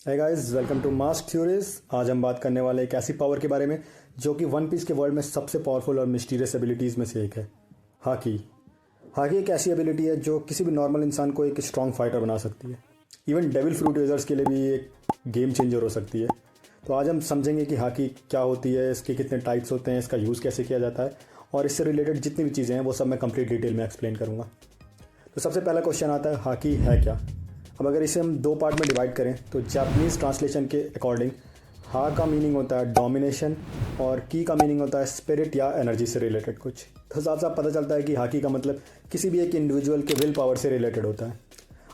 hey guys, welcome to mask theories. आज हम बात करने वाले एक ऐसी पावर के बारे में जो कि वन पीस के वर्ल्ड में सबसे पावरफुल और मिस्टीरियस एबिलिटीज़ में से एक है, हाकी। हाकी एक ऐसी एबिलिटी है जो किसी भी नॉर्मल इंसान को एक स्ट्रॉन्ग फाइटर बना सकती है। इवन डेविल फ्रूट यूज़र्स के लिए भी एक गेम चेंजर हो सकती है। तो आज हम समझेंगे कि हाकी क्या होती है, इसके कितने टाइप्स होते हैं, इसका यूज़ कैसे किया जाता है और इससे रिलेटेड जितनी भी चीज़ें हैं वो सब मैं कंप्लीट डिटेल में एक्सप्लेन करूँगा। तो सबसे पहला क्वेश्चन आता है, हाकी है क्या। अब अगर इसे हम दो पार्ट में डिवाइड करें तो जापानीज़ ट्रांसलेशन के अकॉर्डिंग हा का मीनिंग होता है डोमिनेशन और की का मीनिंग होता है स्पिरिट या एनर्जी से रिलेटेड कुछ। तो साफ साफ पता चलता है कि हाकी का मतलब किसी भी एक इंडिविजुअल के विल पावर से रिलेटेड होता है।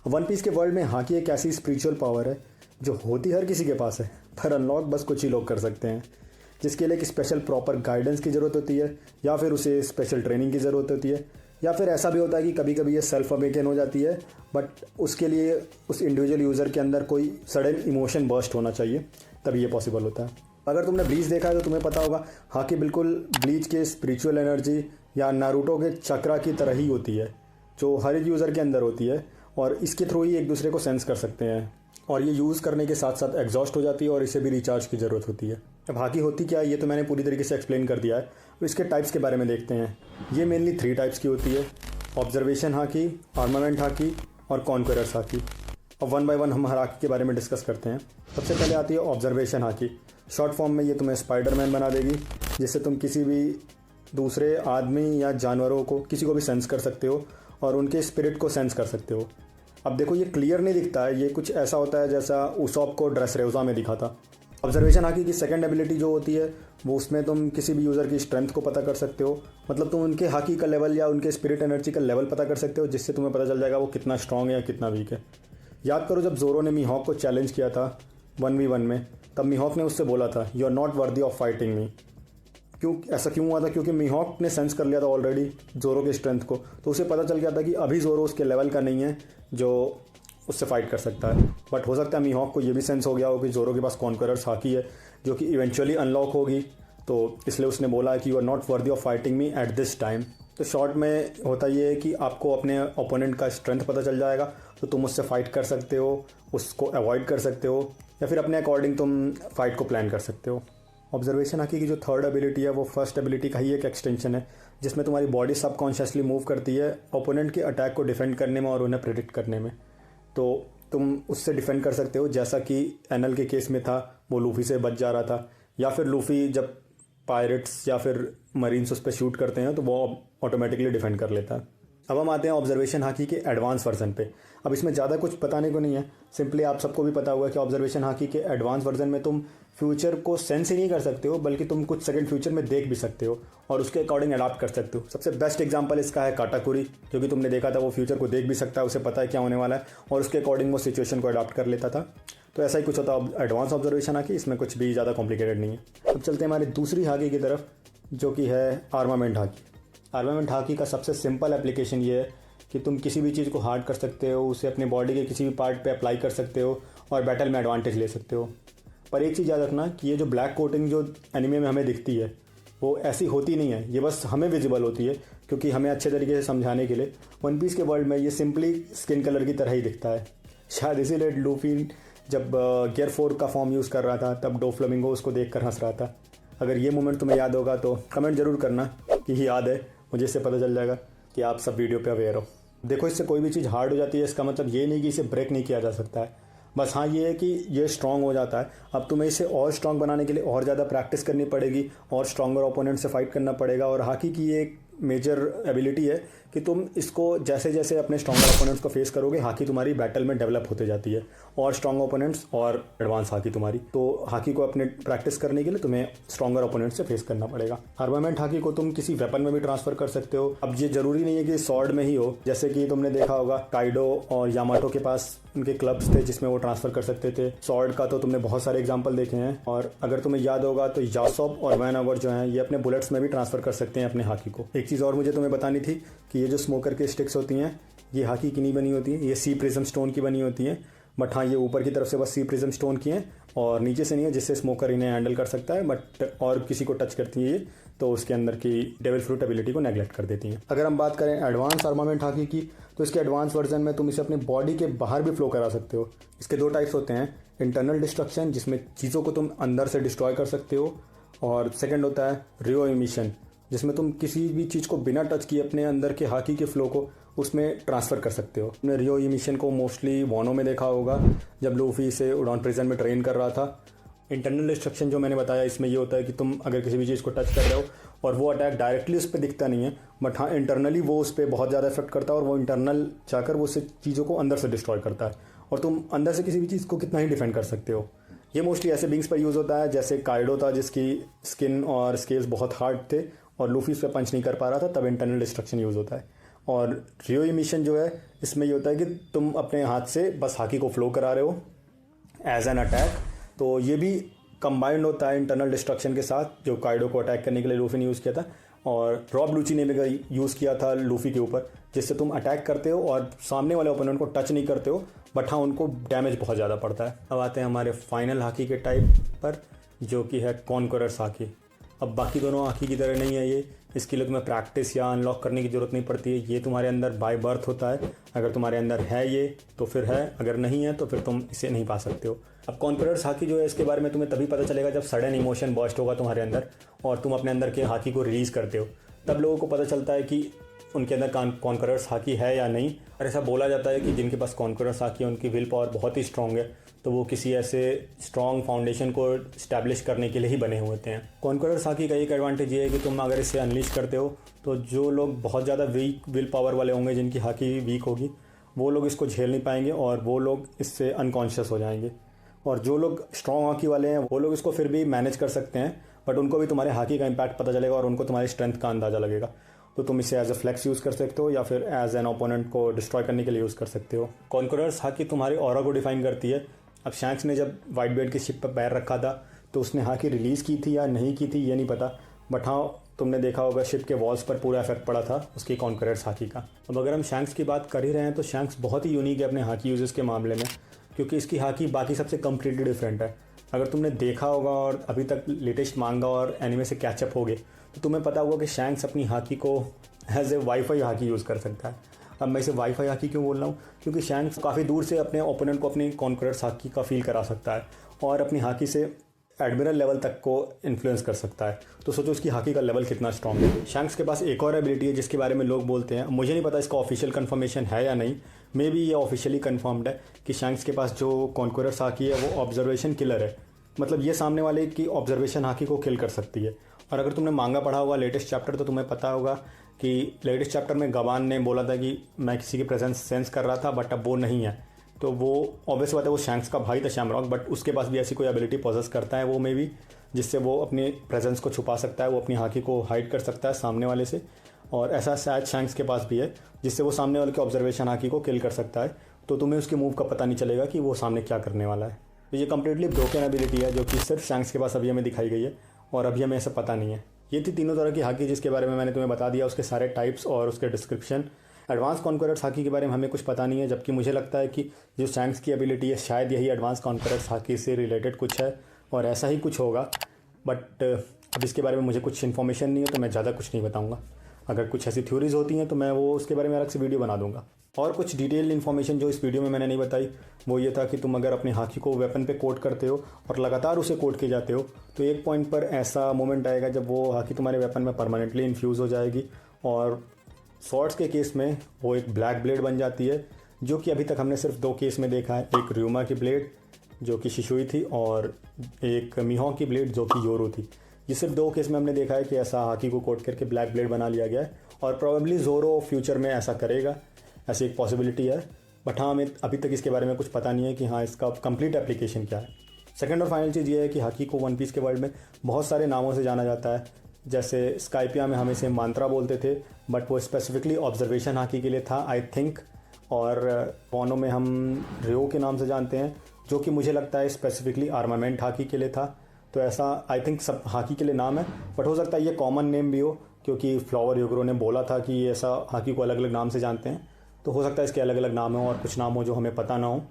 वन पीस के वर्ल्ड में हाकी एक ऐसी स्पिरिचुअल पावर है जो होती हर किसी के पास है, पर अनलॉक बस कुछ ही लोग कर सकते हैं, जिसके लिए एक स्पेशल प्रॉपर गाइडेंस की ज़रूरत होती है या फिर उसे स्पेशल ट्रेनिंग की ज़रूरत होती है, या फिर ऐसा भी होता है कि कभी कभी ये सेल्फ अवेकन हो जाती है, बट उसके लिए उस इंडिविजुअल यूज़र के अंदर कोई सडन इमोशन बर्स्ट होना चाहिए, तभी ये पॉसिबल होता है। अगर तुमने ब्लीच देखा है तो तुम्हें पता होगा हाकी बिल्कुल ब्लीच के स्पिरिचुअल एनर्जी या नारुतो के चक्रा की तरह ही होती है, जो हर एक यूज़र के अंदर होती है और इसके थ्रू ही एक दूसरे को सेंस कर सकते हैं। और ये यूज़ करने के साथ साथ एग्जॉस्ट हो जाती है और इसे भी रिचार्ज की ज़रूरत होती है। अब हाकी होती क्या है ये तो मैंने पूरी तरीके से एक्सप्लेन कर दिया है। तो इसके टाइप्स के बारे में देखते हैं। ये मेनली 3 टाइप्स की होती है, ऑब्जर्वेशन हाकी, आर्मामेंट हाकी और कॉन्क्वेरर्स हाकी। अब वन बाय वन हम हर हाकी के बारे में डिस्कस करते हैं। सबसे पहले आती है ऑब्जर्वेशन हाकी। शॉर्ट फॉर्म में ये तुम्हें स्पाइडरमैन बना देगी, जिससे तुम किसी भी दूसरे आदमी या जानवरों को किसी को भी सेंस कर सकते हो और उनके स्पिरिट को सेंस कर सकते हो। अब देखो ये क्लियर नहीं दिखता है, ये कुछ ऐसा होता है जैसा उसॉप को ड्रेसरोसा में दिखा था। ऑब्जर्वेशन हाकी की सेकंड एबिलिटी जो होती है वो उसमें तुम किसी भी यूज़र की स्ट्रेंथ को पता कर सकते हो, मतलब तुम उनके हाकी का लेवल या उनके स्पिरिट एनर्जी का लेवल पता कर सकते हो, जिससे तुम्हें पता चल जाएगा वो कितना स्ट्रांग है या कितना वीक है। याद करो जब जोरो ने मीहॉक को चैलेंज किया था 1v1 में, तब मीहॉक ने उससे बोला था you are not worthy of fighting me. ऐसा क्यों हुआ था? क्योंकि मीहॉक ने सेंस कर लिया था ऑलरेडी जोरो के स्ट्रेंथ को, तो उसे पता चल गया था कि अभी जोरो उसके लेवल का नहीं है जो उससे फाइट कर सकता है। बट हो सकता है मीहॉक को ये भी सेंस हो गया हो कि जोरो के पास कॉन्करर्स हाकी है जो कि इवेंचुअली अनलॉक होगी, तो इसलिए उसने बोला कि you are not worthy of fighting me at this time. तो शॉर्ट में होता ये है कि आपको अपने ओपोनेंट का स्ट्रेंथ पता चल जाएगा, तो तुम उससे फाइट कर सकते हो, उसको अवॉइड कर सकते हो या फिर अपने अकॉर्डिंग तुम फाइट को प्लान कर सकते हो। ऑब्जर्वेशन हाकी की जो थर्ड एबिलिटी है वो फर्स्ट एबिलिटी का ही एक एक्सटेंशन है, जिसमें तुम्हारी बॉडी सबकॉन्शियसली मूव करती है ओपोनेंट के अटैक को डिफेंड करने में और उन्हें प्रेडिक्ट करने में। तो तुम उससे डिफेंड कर सकते हो, जैसा कि एनएल के केस में था, वो लूफी से बच जा रहा था, या फिर लूफी जब पायरेट्स या फिर मरीन्स उस पर शूट करते हैं तो वो ऑटोमेटिकली डिफेंड कर लेता है। अब हम आते हैं ऑब्जर्वेशन हाकी के एडवांस वर्जन पे। अब इसमें ज़्यादा कुछ बताने को नहीं है, सिंपली आप सबको भी पता होगा कि ऑब्जर्वेशन हाकी के एडवांस वर्जन में तुम फ्यूचर को सेंस ही नहीं कर सकते हो, बल्कि तुम कुछ सेकंड फ्यूचर में देख भी सकते हो और उसके अकॉर्डिंग अडाप्ट कर सकते हो। सबसे बेस्ट एग्जांपल इसका है काटाकुरी, जो कि तुमने देखा था, वो फ्यूचर को देख भी सकता है, उसे पता है क्या होने वाला है और उसके अकॉर्डिंग वो सिचुएशन को अडाप्ट कर लेता था। तो ऐसा ही कुछ होता है एडवांस ऑब्जर्वेशन हाकी, इसमें कुछ भी ज़्यादा कॉम्प्लिकेटेड नहीं है। अब चलते हैं हमारी दूसरी हाकी की तरफ, जो कि है आर्मामेंट हाकी। आर्मामेंट हाकी का सबसे सिंपल एप्लीकेशन ये है कि तुम किसी भी चीज़ को हार्ड कर सकते हो, उसे अपने बॉडी के किसी भी पार्ट पे अप्लाई कर सकते हो और बैटल में एडवांटेज ले सकते हो। पर एक चीज़ याद रखना कि ये जो ब्लैक कोटिंग जो एनिमे में हमें दिखती है वो ऐसी होती नहीं है, ये बस हमें विजिबल होती है क्योंकि हमें अच्छे तरीके से समझाने के लिए वन पीस के वर्ल्ड में ये सिंपली स्किन कलर की तरह ही दिखता है। शायद इसीलिए लूफी जब गियर 4 का फॉर्म यूज़ कर रहा था तब डोफ्लामिंगो उसको देख कर हंस रहा था। अगर ये मोमेंट तुम्हें याद होगा तो कमेंट ज़रूर करना कि याद है, मुझे इससे पता चल जाएगा कि आप सब वीडियो पे अवेयर हो। देखो, इससे कोई भी चीज़ हार्ड हो जाती है इसका मतलब ये नहीं कि इसे ब्रेक नहीं किया जा सकता है, बस हाँ ये है कि ये स्ट्रांग हो जाता है। अब तुम्हें इसे और स्ट्रांग बनाने के लिए और ज़्यादा प्रैक्टिस करनी पड़ेगी और स्ट्रांगर ओपोनेंट से फाइट करना पड़ेगा। और हाकी की ये एक मेजर एबिलिटी है कि तुम इसको जैसे जैसे अपने स्ट्रांगर ओपोनेंट्स को फेस करोगे, हाकी तुम्हारी बैटल में डेवलप होते जाती है और स्ट्रांग ओपोनेंट्स और एडवांस हाकी तुम्हारी। तो हाकी को अपने प्रैक्टिस करने के लिए तुम्हें स्ट्रांगर ओपोनेंट से फेस करना पड़ेगा। आर्मामेंट हाकी को तुम किसी वेपन में भी ट्रांसफर कर सकते हो। अब ये जरूरी नहीं है कि सॉर्ड में ही हो, जैसे कि तुमने देखा होगा काइडो और यामाटो के पास उनके क्लब्स थे जिसमें वो ट्रांसफर कर सकते थे। सॉर्ड का तो तुमने बहुत सारे एग्जांपल देखे हैं, और अगर तुम्हें याद होगा तो यासोप और वैन अवर जो हैं ये अपने बुलेट्स में भी ट्रांसफर कर सकते हैं अपने हाकी को। एक चीज़ और मुझे तुम्हें बतानी थी कि ये जो स्मोकर की स्टिक्स होती हैं ये हाकी की नहीं बनी होती है, ये सी प्रिज्म स्टोन की बनी होती हैं। बट हाँ, ये ऊपर की तरफ से बस सी प्रिज्म स्टोन की हैं और नीचे से नहीं है, जिससे स्मोकर इन्हें हैंडल कर सकता है। बट और किसी को टच करती है ये तो उसके अंदर की डेविल फ्रूट एबिलिटी को नेगलेक्ट कर देती हैं। अगर हम बात करें एडवांस आर्मामेंट हाकी की, तो इसके एडवांस वर्जन में तुम इसे अपनी बॉडी के बाहर भी फ्लो करा सकते हो। इसके 2 टाइप्स होते हैं, इंटरनल डिस्ट्रक्शन जिसमें चीज़ों को तुम अंदर से डिस्ट्रॉय कर सकते हो, और सेकंड होता है रियो इमिशन जिसमें तुम किसी भी चीज़ को बिना टच किए अपने अंदर के हाकी के फ्लो को उसमें ट्रांसफ़र कर सकते हो। तुमने रियो इमिशन को मोस्टली वॉनो में देखा होगा जब लूफी इसे उड़ान प्रिजन में ट्रेन कर रहा था। इंटरनल डिस्ट्रक्शन जो मैंने बताया, इसमें ये होता है कि तुम अगर किसी भी चीज़ को टच कर रहे हो और वो अटैक डायरेक्टली उस पर दिखता नहीं है, बट हाँ इंटरनली वो उस पर बहुत ज़्यादा इफेक्ट करता है और वो इंटरनल जाकर वो चीज़ों को अंदर से डिस्ट्रॉय करता है और तुम अंदर से किसी भी चीज़ को कितना ही डिफेंड कर सकते हो। ये मोस्टली ऐसे बींग्स पर यूज़ होता है जैसे काइडो था जिसकी स्किन और स्केल्स बहुत हार्ड थे और लूफी उस पर पंच नहीं कर पा रहा था, तब इंटरनल डिस्ट्रक्शन यूज़ होता है। और रियो इमिशन जो है इसमें ये होता है कि तुम अपने हाथ से बस हाकी को फ्लो करा रहे हो एज एन अटैक, तो ये भी कंबाइंड होता है इंटरनल डिस्ट्रक्शन के साथ जो काइडो को अटैक करने के लिए लूफी ने यूज़ किया था और रॉब लूची ने भी यूज़ किया था लूफी के ऊपर, जिससे तुम अटैक करते हो और सामने वाले ओपोनेंट को टच नहीं करते हो, बट हाँ उनको डैमेज बहुत ज़्यादा पड़ता है। अब आते हैं हमारे फाइनल हाकी के टाइप पर जो कि है कॉन्करर्स हाकी। अब बाकी दोनों हाकी की तरह नहीं है ये, इसके लिए तुम्हें प्रैक्टिस या अनलॉक करने की ज़रूरत नहीं पड़ती है, ये तुम्हारे अंदर बाय बर्थ होता है। अगर तुम्हारे अंदर है ये तो फिर है, अगर नहीं है तो फिर तुम इसे नहीं पा सकते हो। अब कॉन्करर्स हाकी जो है इसके बारे में तुम्हें तभी पता चलेगा जब सडन इमोशन बर्स्ट होगा तुम्हारे अंदर और तुम अपने अंदर के हाकी को रिलीज़ करते हो, तब लोगों को पता चलता है कि उनके अंदर कॉन्करर्स हाकी है या नहीं। और ऐसा बोला जाता है कि जिनके पास कॉन्करर्स हाकी है उनकी विल पावर बहुत ही स्ट्रॉन्ग है, तो वो किसी ऐसे स्ट्रॉन्ग फाउंडेशन को स्टैब्लिश करने के लिए ही बने हुए होते हैं। कॉन्करर्स हाकी का एक एडवांटेज ये है कि तुम अगर इसे अनलीश करते हो तो जो लोग बहुत ज़्यादा वीक विल पावर वाले होंगे, जिनकी हाकी वीक होगी, वो लोग इसको झेल नहीं पाएंगे और वो लोग इससे अनकॉन्शियस हो जाएंगे। और जो लोग स्ट्रॉन्ग हाकी वाले हैं वो लोग इसको फिर भी मैनेज कर सकते हैं, बट उनको भी तुम्हारे हाकी का इम्पैक्ट पता चलेगा और उनको तुम्हारी स्ट्रेंथ का अंदाज़ा लगेगा, तो तुम इसे एज अ फ्लेक्स यूज़ कर सकते हो या फिर एज एन ओपोनेंट को डिस्ट्रॉय करने के लिए यूज़ कर सकते हो। कॉन्करर्स हाकी तुम्हारे ऑरा को डिफाइन करती है। अब शैंक्स ने जब वाइट बेल्ट की शिप पर पैर रखा था तो उसने हाकी रिलीज़ की थी या नहीं की थी ये नहीं पता, बट हाँ तुमने देखा होगा शिप के वॉल्स पर पूरा इफेक्ट पड़ा था उसकी कॉन्करर्स हाकी का। अब अगर हम शैंक्स की बात कर ही रहे हैं तो शैंक्स बहुत ही यूनिक है अपने हाकी यूजेस के मामले में, क्योंकि इसकी हाकी बाकी सबसे कम्प्लीटली डिफरेंट है। अगर तुमने देखा होगा और अभी तक लेटेस्ट मांगा और एनिमे से कैचअप हो गए तो तुम्हें पता होगा कि शैंक्स अपनी हाकी को as a WiFi haki use कर सकता है। अब मैं इसे वाईफाई हाकी क्यों बोल रहा हूँ, क्योंकि शैंक्स काफ़ी दूर से अपने ओपोनेंट को अपनी कॉन्करर्स हाकी का फील करा सकता है और अपनी हाकी से एडमिरल लेवल तक को इन्फ्लुएंस कर सकता है। तो सोचो उसकी हाकी का लेवल कितना स्ट्रॉन्ग है। शैंक्स के पास एक और एबिलिटी है जिसके बारे में लोग बोलते हैं, मुझे नहीं पता इसका ऑफिशियल कंफर्मेशन है या नहीं, मे बी ये ऑफिशियली कंफर्म्ड है कि शैंक्स के पास जो कॉन्करर्स हाकी है वो ऑब्जर्वेशन किलर है। मतलब ये सामने वाले की ऑब्जर्वेशन हाकी को किल कर सकती है। और अगर तुमने मांगा पढ़ा होगा लेटेस्ट चैप्टर तो तुम्हें पता होगा कि लेटेस्ट चैप्टर में गवान ने बोला था कि मैं किसी की प्रेजेंस सेंस कर रहा था बट अब वो नहीं है, तो वो ऑब्वियस बात है वो शैंक्स का भाई था शैमरॉक, बट उसके पास भी ऐसी कोई एबिलिटी पोजेस करता है वो मे भी, जिससे वो अपनी प्रेजेंस को छुपा सकता है, वो अपनी हाकी को हाइड कर सकता है सामने वाले से। और ऐसा शायद शैंक्स के पास भी है जिससे वो सामने वाले के ऑब्जर्वेशन हाकी को किल कर सकता है, तो तुम्हें उसके मूव का पता नहीं चलेगा कि वो सामने क्या करने वाला है। तो ये कम्प्लीटली ब्रोकन एबिलिटी है जो कि सिर्फ शैंक्स के पास अभी हमें दिखाई गई है और अभी हमें ऐसा पता नहीं है। ये थी तीनों तरह की हाकी जिसके बारे में मैंने तुम्हें बता दिया, उसके सारे टाइप्स और उसके डिस्क्रिप्शन। एडवांस कॉन्करर्स हाकी के बारे में हमें कुछ पता नहीं है, जबकि मुझे लगता है कि जो शैंक्स की एबिलिटी है शायद यही एडवांस कॉन्करर्स हाकी से रिलेटेड कुछ है और ऐसा ही कुछ होगा, बट अब इसके बारे में मुझे कुछ इन्फॉर्मेशन नहीं है तो मैं ज़्यादा कुछ नहीं बताऊँगा। अगर कुछ ऐसी थ्योरीज होती हैं तो मैं वो उसके बारे में अलग से वीडियो बना दूंगा। और कुछ डिटेल इन्फॉर्मेशन जो इस वीडियो में मैंने नहीं बताई वो ये था कि तुम अगर अपने हाकी को वेपन पे कोट करते हो और लगातार उसे कोट किए जाते हो तो एक पॉइंट पर ऐसा मोमेंट आएगा जब वो हाकी तुम्हारे वेपन में परमानेंटली इन्फ्यूज़ हो जाएगी और स्वॉर्ड्स के केस में वो एक ब्लैक ब्लेड बन जाती है, जो कि अभी तक हमने सिर्फ 2 केस में देखा है, एक र्यूमा की ब्लेड जो कि शिशुई थी और एक मिहोंग की ब्लेड जो कि योरो थी। ये सिर्फ 2 केस में हमने देखा है कि ऐसा हाकी को कोट करके ब्लैक ब्लेड बना लिया गया है और प्रोबेबली जोरो फ्यूचर में ऐसा करेगा, ऐसी एक पॉसिबिलिटी है, बट हाँ हमें अभी तक इसके बारे में कुछ पता नहीं है कि हाँ इसका कंप्लीट एप्लीकेशन क्या है। सेकंड और फाइनल चीज़ ये है कि हाकी को वन पीस के वर्ल्ड में बहुत सारे नामों से जाना जाता है। जैसे स्काइपिया में हम इसे मंत्रा बोलते थे बट वो स्पेसिफिकली ऑब्जर्वेशन हाकी के लिए था आई थिंक, और वॉनो में हम रियो के नाम से जानते हैं जो कि मुझे लगता है स्पेसिफिकली आर्मामेंट हाकी के लिए था। तो ऐसा आई थिंक सब हाकी के लिए नाम है, बट हो सकता है ये कॉमन नेम भी हो क्योंकि फ्लावर योगरो ने बोला था कि ये ऐसा हाकी को अलग अलग नाम से जानते हैं, तो हो सकता है इसके अलग अलग नाम हो और कुछ नाम हो जो हमें पता ना हो।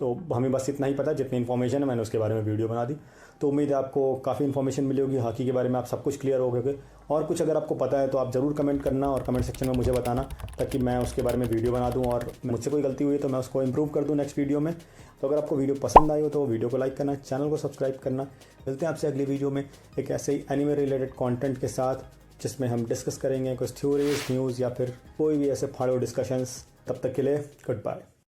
तो हमें बस इतना ही पता, जितनी इन्फॉर्मेशन है मैंने उसके बारे में वीडियो बना दी। तो उम्मीद है आपको काफ़ी इन्फॉर्मेशन मिली होगी हॉकी के बारे में, आप सब कुछ क्लियर हो गए। और कुछ अगर आपको पता है तो आप ज़रूर कमेंट करना और कमेंट सेक्शन में मुझे बताना, ताकि मैं उसके बारे में वीडियो बना दूँ, और मुझसे कोई गलती हुई है तो मैं उसको इम्प्रूव कर दूँ नेक्स्ट वीडियो में। तो अगर आपको वीडियो पसंद आई हो तो वीडियो को लाइक करना, चैनल को सब्सक्राइब करना। मिलते हैं आपसे अगली वीडियो में एक ऐसे ही एनिमे रिलेटेड कंटेंट के साथ, जिसमें हम डिस्कस करेंगे कुछ थ्योरीज, न्यूज़ या फिर कोई भी ऐसे फाड़ो डिस्कशंस। तब तक के लिए गुड बाय।